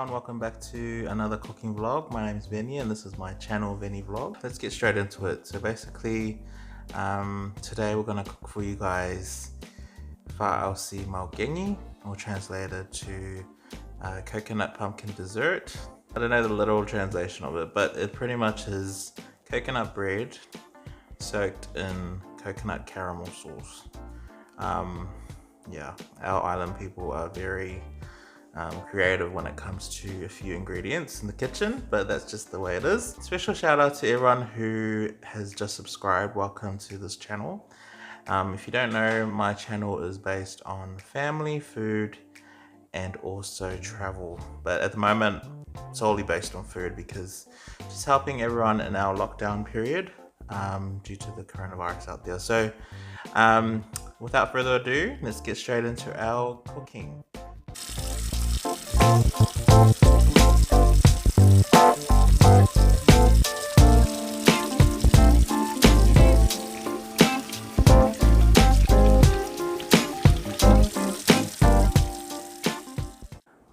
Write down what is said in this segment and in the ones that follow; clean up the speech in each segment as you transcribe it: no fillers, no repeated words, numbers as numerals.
everyone, welcome back to another cooking vlog. My name is Vinny and this is my channel, Vinny Vlog. Let's get straight into it. So basically, today we're gonna cook for you guys AUSI Maukegi, or translated to coconut pumpkin dessert. I don't know the literal translation of it, but it pretty much is coconut bread soaked in coconut caramel sauce. Yeah, our island people are very creative when it comes to a few ingredients in the kitchen, but that's just the way it is. Special shout out to everyone who has just subscribed. Welcome to this channel. If you don't know, my channel is based on family, food, and also travel, but at the moment solely based on food because just helping everyone in our lockdown period due to the coronavirus out there. So without further ado, let's get straight into our cooking.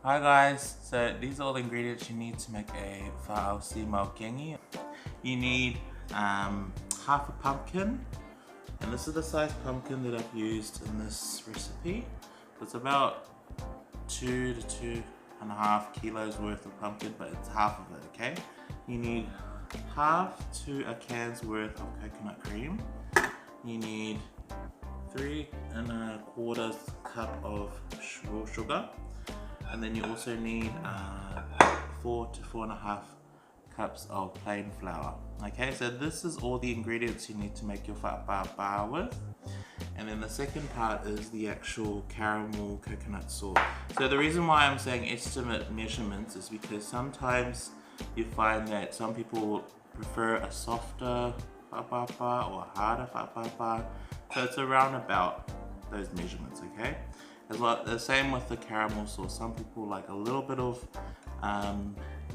Hi guys, so these are all the ingredients you need to make a AUSI Maukegi. You need half a pumpkin, and this is the size pumpkin that I've used in this recipe. It's about 2 to 2.5 kilos worth of pumpkin, but it's half of it, okay? You need half to a can's worth of coconut cream. You need 3 1/4 cup of raw sugar. And then you also need 4 to 4.5 cups of plain flour. Okay, so this is all the ingredients you need to make your whapapa with. And then the second part is the actual caramel coconut sauce. So the reason why I'm saying estimate measurements is because sometimes you find that some people prefer a softer whapapa or a harder whapapa. So it's around about those measurements, okay? As well, the same with the caramel sauce. Some people like a little bit of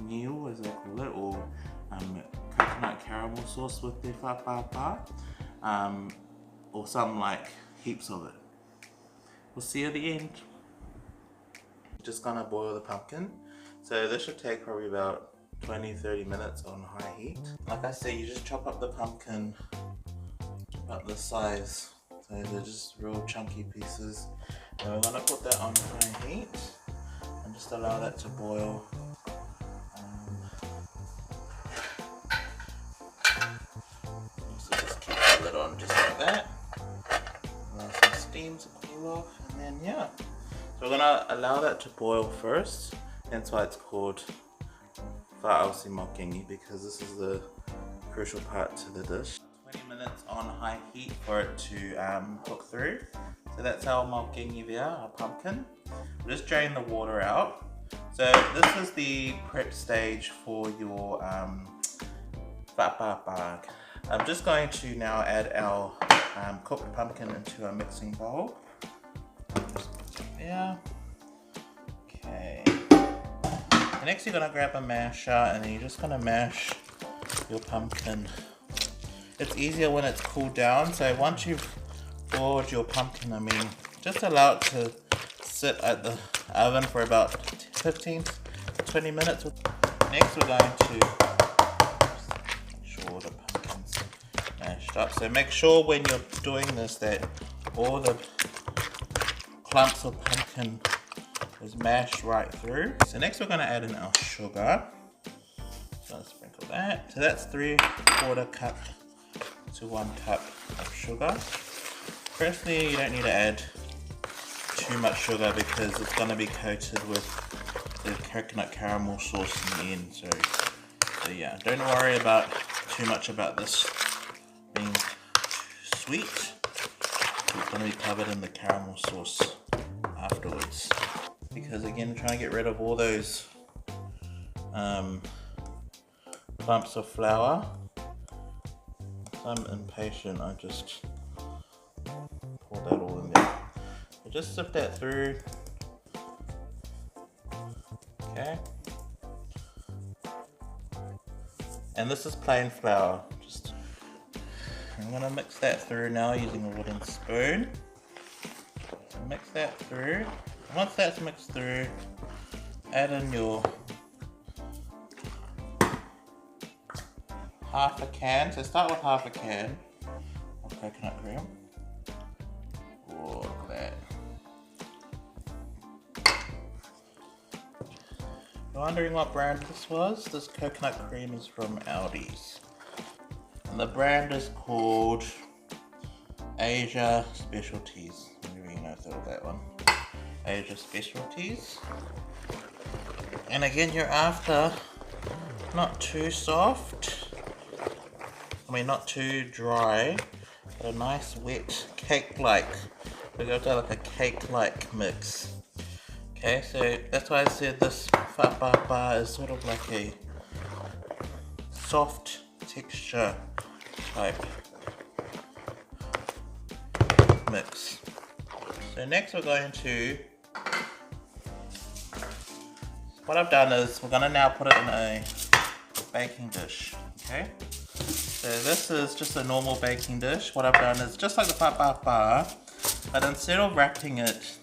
meal, as they call it, or coconut caramel sauce with their whapapa, or some like heaps of it. We'll see you at the end. Just gonna boil the pumpkin. So this should take probably about 20-30 minutes on high heat. Like I said, you just chop up the pumpkin about this size. So they're just real chunky pieces. And we're gonna put that on high heat and just allow that to boil. So just keep the lid on just like that. Allow some steam to cool off, and then yeah. So we're gonna allow that to boil first. That's why it's called AUSI Maukegi, because this is the crucial part to the dish. 20 minutes on high heat for it to cook through. So that's our Maukegi there, our pumpkin. We'll just drain the water out. So this is the prep stage for your whapapa. I'm just going to now add our cooked pumpkin into a mixing bowl. Yeah. Okay. And next you're gonna grab a masher, and then you're just gonna mash your pumpkin. It's easier when it's cooled down. So once you've boiled your pumpkin, just allow it to sit at the oven for about 15 to 20 minutes. Next we're going to make sure the pumpkin's mashed up. So make sure when you're doing this that all the clumps of pumpkin is mashed right through. So next we're going to add in our sugar. So I'll sprinkle that. So that's 3/4 cup to 1 cup of sugar. Firstly, you don't need to add too much sugar because it's going to be coated with the coconut caramel sauce in the end. So yeah, don't worry about too much about this being too sweet. It's going to be covered in the caramel sauce afterwards. Because again, trying to get rid of all those clumps of flour. I'm impatient, I just pour that all in there. So just sift that through. Okay. And this is plain flour. I'm gonna mix that through now using a wooden spoon. So mix that through. Once that's mixed through, add in your half a can. So start with half a can of coconut cream. Oh, look at that. You're wondering what brand this was? This coconut cream is from AUSI. And the brand is called Asia Specialties. Maybe you know that one. Asia Specialties. And again, you're after not too soft. I mean, not too dry, but a nice wet cake-like. We're going to have like a cake-like mix. Okay, so that's why I said this whapapa is sort of like a soft texture type mix. So next we're going to, what I've done is we're going to now put it in a baking dish. Okay, so this is just a normal baking dish. What I've done is just like the whapapa, but instead of wrapping it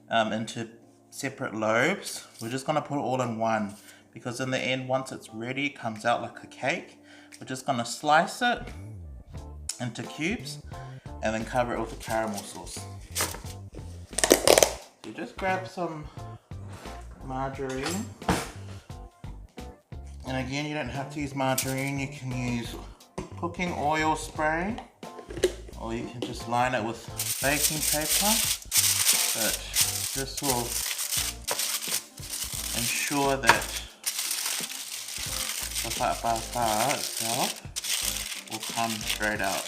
into separate lobes, we're just going to put it all in one, because in the end, once it's ready, it comes out like a cake. We're just going to slice it into cubes and then cover it with a caramel sauce. You just grab some margarine, and again, you don't have to use margarine, you can use cooking oil spray, or you can just line it with baking paper, but this will ensure that the whapapa itself will come straight out.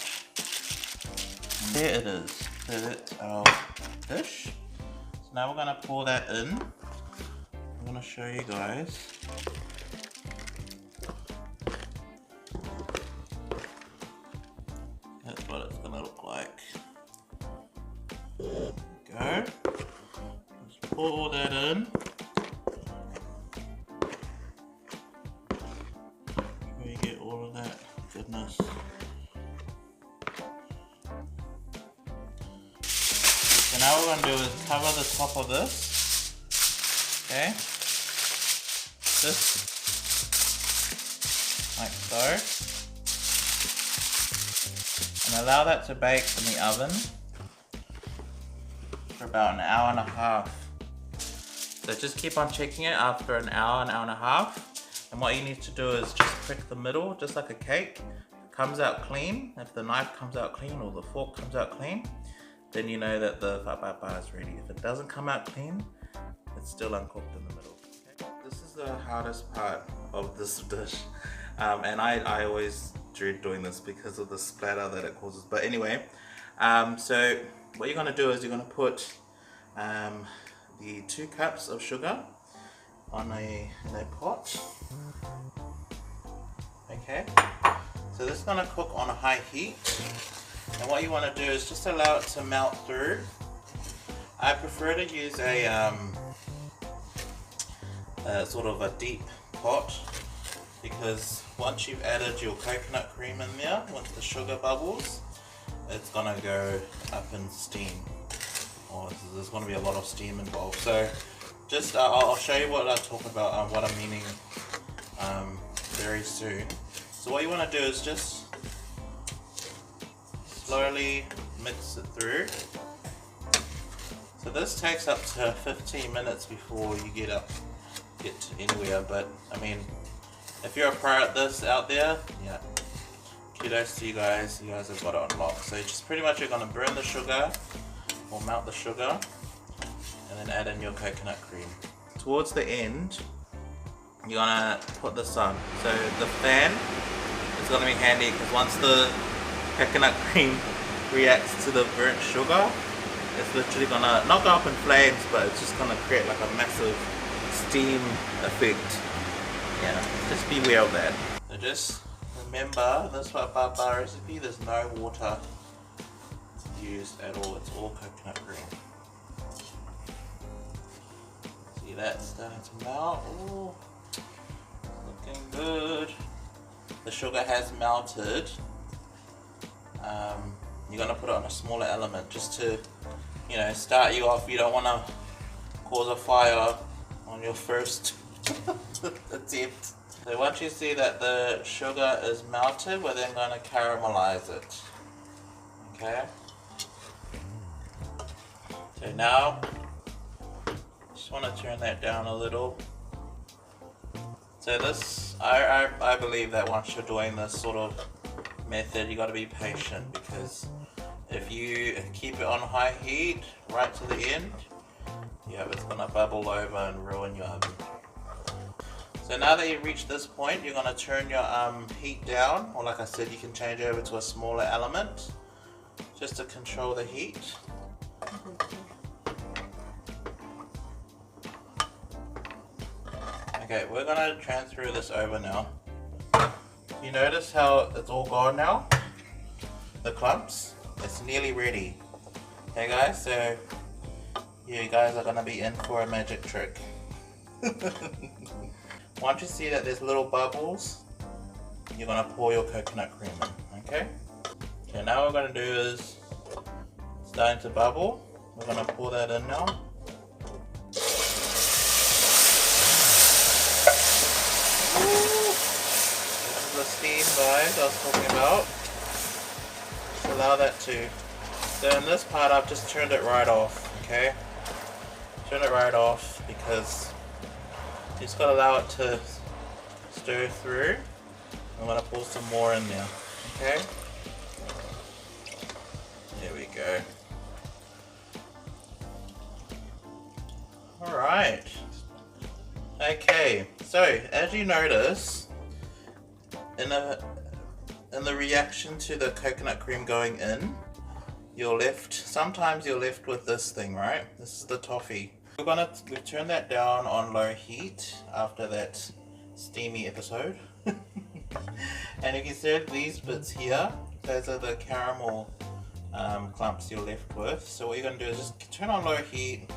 And there it is. That's our dish. So now we're going to pour that in. I'm going to show you guys. That's what it's going to look like. There we go. Just pour all that in. You get all of that goodness. So now what we're going to do is cover the top of this. Okay. This like so. And allow that to bake in the oven for about an hour and a half. So just keep on checking it after an hour and a half. And what you need to do is just prick the middle, just like a cake. If it comes out clean, if the knife comes out clean or the fork comes out clean, then you know that the whapapa is ready. If it doesn't come out clean, it's still uncooked in the middle. Okay? This is the hardest part of this dish. And I always dread doing this because of the splatter that it causes. But anyway, so what you're going to do is you're going to put the 2 cups of sugar in a pot. Okay, so this is going to cook on a high heat, and what you want to do is just allow it to melt through. I prefer to use a sort of a deep pot, because once you've added your coconut cream in there, once the sugar bubbles, it's going to go up in steam, or there's going to be a lot of steam involved. So just I'll show you what I talk about, what I'm meaning very soon. So what you want to do is just slowly mix it through. So this takes up to 15 minutes before you get to anywhere, but I mean, if you're a pro at this out there, yeah, kudos to you guys have got it on lock. So just pretty much you're going to burn the sugar or melt the sugar and then add in your coconut cream. Towards the end, you're going to put this on. So the fan is going to be handy, because once the coconut cream reacts to the burnt sugar, it's literally going to not go up in flames, but it's just going to create like a massive steam effect. Yeah, just beware of that. So just remember, this whapapa recipe, there's no water used at all, it's all coconut cream. See that starting to melt? Ooh, looking good. The sugar has melted. You're going to put it on a smaller element just to, you know, start you off. You don't want to cause a fire on your first attempt. So once you see that the sugar is melted, we're then going to caramelize it. Okay. So now, just want to turn that down a little. So this, I believe that once you're doing this sort of method, you got to be patient, because if you keep it on high heat right to the end, yeah, it's going to bubble over and ruin your oven. So now that you've reached this point, you're going to turn your heat down, or like I said, you can change over to a smaller element just to control the heat. Okay, we're going to transfer this over now. You notice how it's all gone now? The clumps? It's nearly ready. Okay guys, so you guys are going to be in for a magic trick. Once you see that there's little bubbles, you're going to pour your coconut cream in, okay? Okay, now what we're going to do is, it's starting to bubble. We're going to pour that in now. This is the steam, guys, I was talking about. Just allow that to. So in this part, I've just turned it right off, okay? Turn it right off because you just got to allow it to stir through. I'm going to pour some more in there, okay? There we go. Alright. Okay, so as you notice, in the reaction to the coconut cream going in, sometimes you're left with this thing, right? This is the toffee. We've turned that down on low heat after that steamy episode. And you can see these bits here, those are the caramel clumps you're left with. So what you're going to do is just turn on low heat,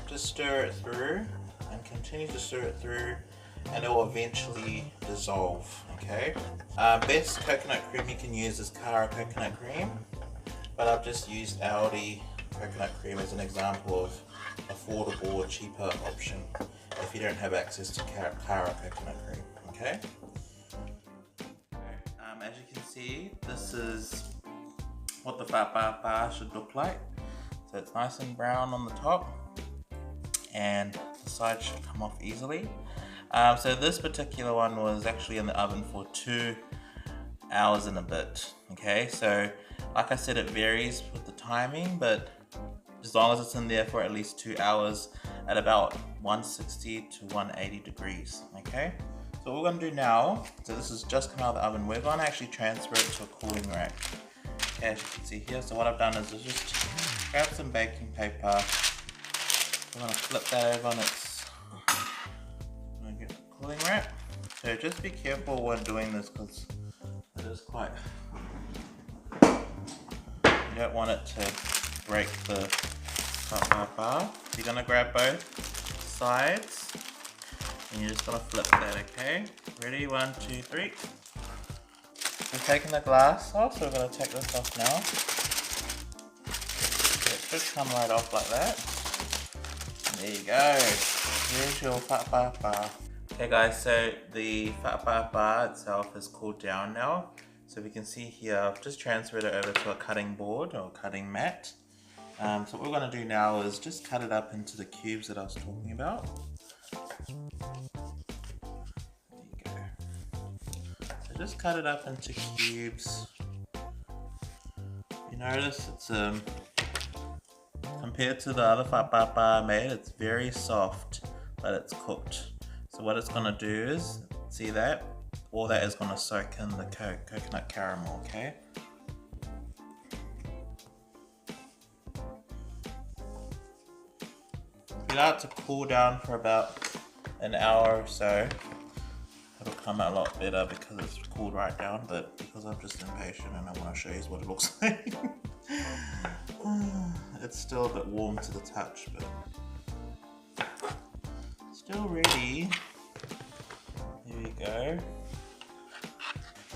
just stir it through, and continue to stir it through, and it will eventually dissolve, okay? Best coconut cream you can use is Cara coconut cream, but I've just used AUSI coconut cream as an example of affordable or cheaper option if you don't have access to Cara coconut cream, okay? As you can see, this is what the whapapa should look like. So it's nice and brown on the top, and the sides should come off easily. So this particular one was actually in the oven for 2 hours and a bit. Okay, so like I said, it varies with the timing, but as long as it's in there for at least 2 hours at about 160 to 180 degrees. Okay, so what we're going to do now, so this has just come out of the oven, we're going to actually transfer it to a cooling rack. Okay, as you can see here, so what I've done is just grab some baking paper. I'm going to flip that over on its cooling rack. So just be careful when doing this because it is quite, you don't want it to break the bar. You're going to grab both sides and you're just going to flip that, okay? Ready? 1, 2, 3. We're taking the glass off, so we're going to take this off now. It should come right off like that. There you go. Here's your whapapa. Okay guys, so the whapapa itself is cooled down now. So we can see here, I've just transferred it over to a cutting board or cutting mat. So what we're going to do now is just cut it up into the cubes that I was talking about. There you go. So just cut it up into cubes. You notice it's compared to the other whapapa I made, it's very soft, but it's cooked. So what it's going to do is, see that? All that is going to soak in the coconut caramel, okay? Allow it to cool down for about an hour or so. It'll come out a lot better because it's cooled right down, but because I'm just impatient and I want to show you what it looks like. It's still a bit warm to the touch, but still ready. There we go.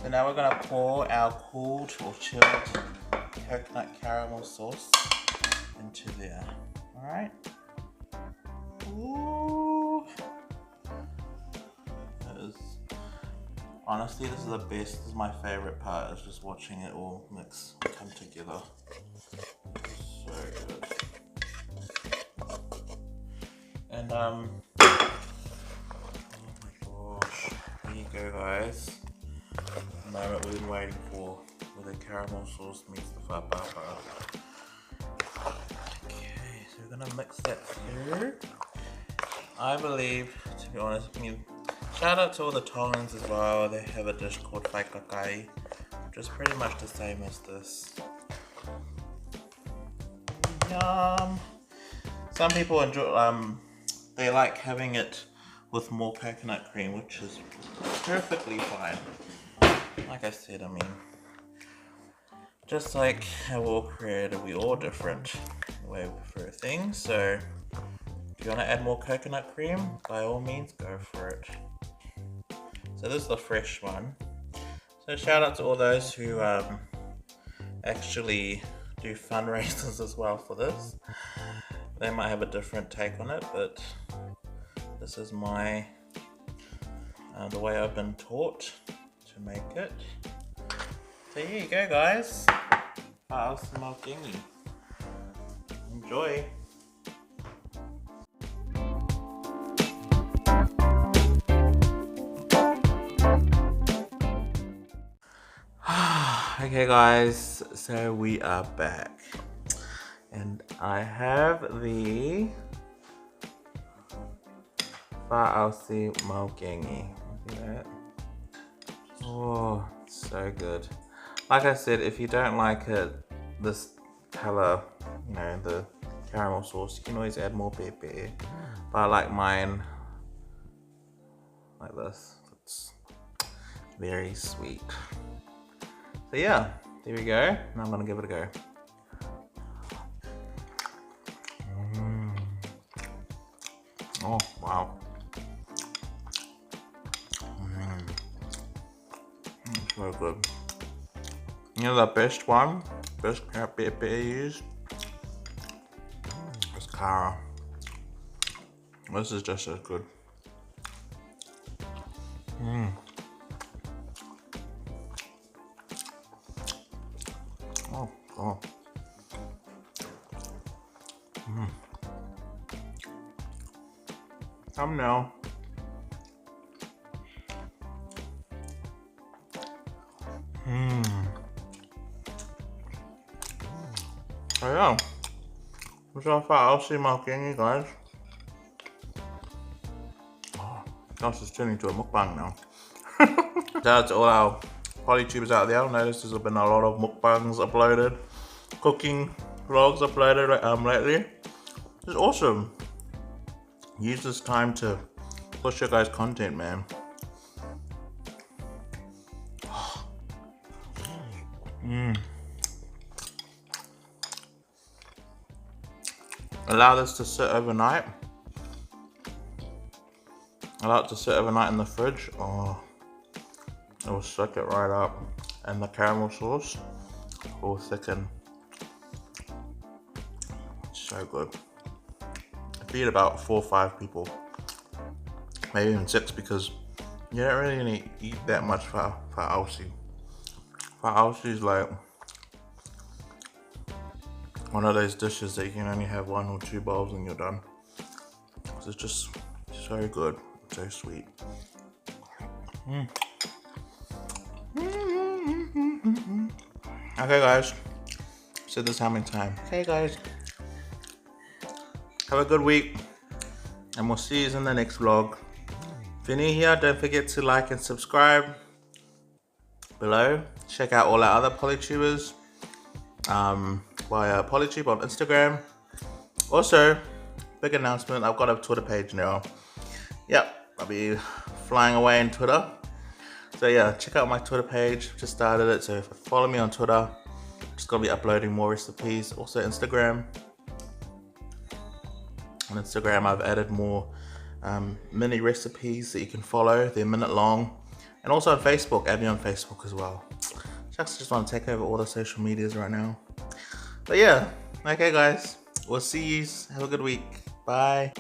So now we're going to pour our cooled or chilled coconut caramel sauce into there. Alright. Ooh. Honestly, this is the best. This is my favorite part, is just watching it all mix and come together. So good. And oh my gosh, there you go, guys. The moment we've been waiting for, where the caramel sauce meets the whapapa. Okay, so we're gonna mix that through. I believe, to be honest, I mean, shout out to all the Tongans as well. They have a dish called whaikakai, which is pretty much the same as this. Yum! Some people enjoy, they like having it with more coconut cream, which is perfectly fine. Like I said, I mean, just like how we're all created, we're all different the way we prefer things. So if you want to add more coconut cream, by all means, go for it. So this is the fresh one. So shout out to all those who actually do fundraisers as well for this. They might have a different take on it, but this is my the way I've been taught to make it. So here you go, guys. AUSI Maukegi. Enjoy. Okay guys, so we are back. And I have the AUSI Maukegi. See that? Oh, so good. Like I said, if you don't like it, this color, you know, the caramel sauce, you can always add more pepper. But I like mine like this. It's very sweet. So yeah, there we go. Now I'm gonna give it a go. Oh wow. It's so good. You know the best pepper I use is Cara. This is just as good. Oh, oh. Come now. Oh yeah. What's up, AUSI Maukegi, guys? Oh, gosh, it's turning into a mukbang now. Shout out to all our polytubers out there. I noticed there's been a lot of mukbangs uploaded, cooking vlogs uploaded lately. It's awesome. Use this time to push your guys' content, man. Allow this to sit overnight. Allow it to sit overnight in the fridge. Oh, it will suck it right up. And the caramel sauce will thicken. So good. I feed about 4 or 5 people. Maybe even 6, because you don't really eat that much for AUSI. For AUSI is like one of those dishes that you can only have 1 or 2 bowls and you're done. It's just so good, so sweet. Okay guys, said this how many times. Okay guys, have a good week and we'll see you in the next vlog. If you're new here, don't forget to like and subscribe below. Check out all our other polytubers via Polytube on Instagram. Also, big announcement, I've got a Twitter page now. Yep, I'll be flying away in Twitter. So yeah, check out my Twitter page, just started it, so follow me on Twitter. Just gonna be uploading more recipes. Also Instagram. On Instagram I've added more mini recipes that you can follow, they're minute long. And also on Facebook, add me on Facebook as well. Just want to take over all the social medias right now. But yeah, okay guys, we'll see you. Have a good week. Bye.